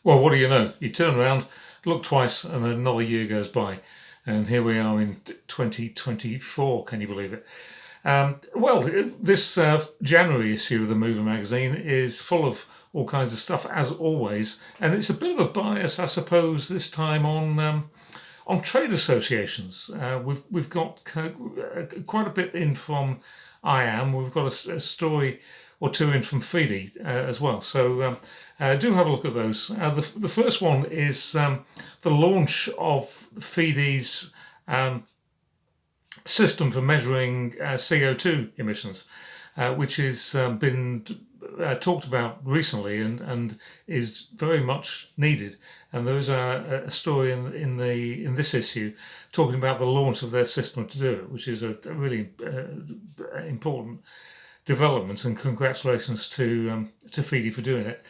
Well, what do you know? You turn around, look twice, and another year goes by. And here we are in 2024. Can you believe it? Well, this January issue of the Mover magazine is full of all kinds of stuff, as always. And it's a bit of a bias, I suppose, this time on trade associations. We've got quite a bit in from IAM. We've got a story or two in from FIDI as well. So do have a look at those. The first one is the launch of FIDI's system for measuring CO2 emissions, which has been talked about recently and is very much needed. And there's a story in this issue talking about the launch of their system to do it, which is a really important development. And congratulations to FIDI for doing it.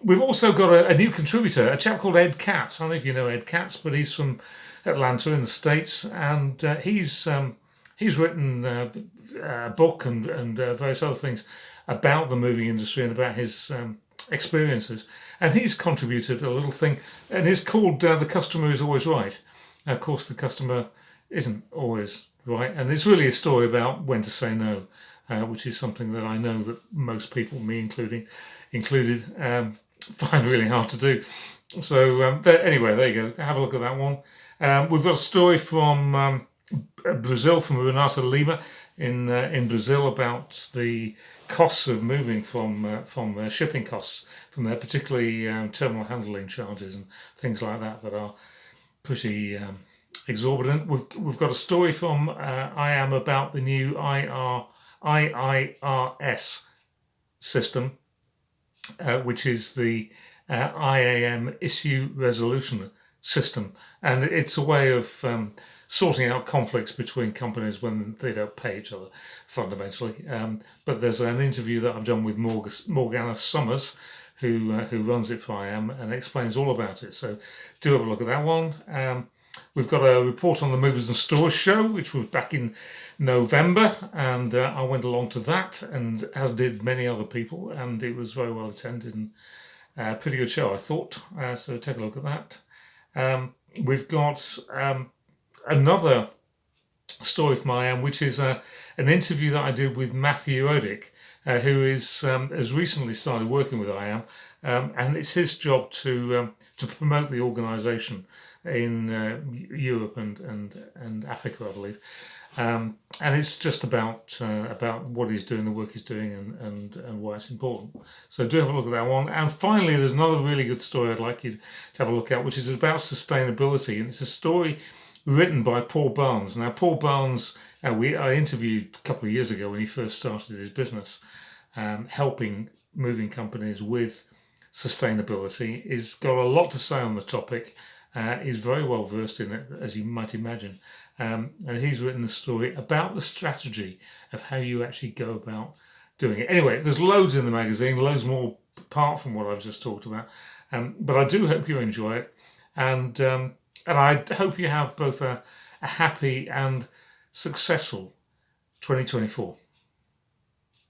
We've also got a new contributor, a chap called Ed Katz. I don't know if you know Ed Katz, but he's from Atlanta in the States, and he's written a book and various other things about the moving industry and about his experiences. And he's contributed a little thing, and it's called "The Customer Is Always Right." Of course, the customer isn't always right, and it's really a story about when to say no, which is something that I know that most people, me included, find really hard to do. So anyway, there you go. Have a look at that one. We've got a story from Brazil, from Renata Lima in Brazil, about the costs of moving from their shipping costs, from their particularly terminal handling charges and things like that are pretty exorbitant. We've got a story from IAM about the new IIRS system, which is the IAM issue resolution system, and it's a way of sorting out conflicts between companies when they don't pay each other, fundamentally. But there's an interview that I've done with Morgana Summers, who runs it for IAM, and explains all about it. So do have a look at that one. We've got a report on the Movers and Stores show, which was back in November, and I went along to that, and as did many other people, and it was very well attended and a pretty good show, I thought. So take a look at that. We've got another story from IAM, which is an interview that I did with Matthew Odick, who has recently started working with IAM, and it's his job to promote the organisation in Europe and Africa, I believe. And it's just about what he's doing, the work he's doing, and why it's important. So do have a look at that one. And finally, there's another really good story I'd like you to have a look at, which is about sustainability, and it's a story written by Paul Barnes. Now, Paul Barnes, I interviewed a couple of years ago when he first started his business, helping moving companies with sustainability. He's got a lot to say on the topic. He's very well versed in it, as you might imagine. And he's written a story about the strategy of how you actually go about doing it. Anyway, there's loads in the magazine, loads more apart from what I've just talked about. But I do hope you enjoy it. And I hope you have both a happy and successful 2024.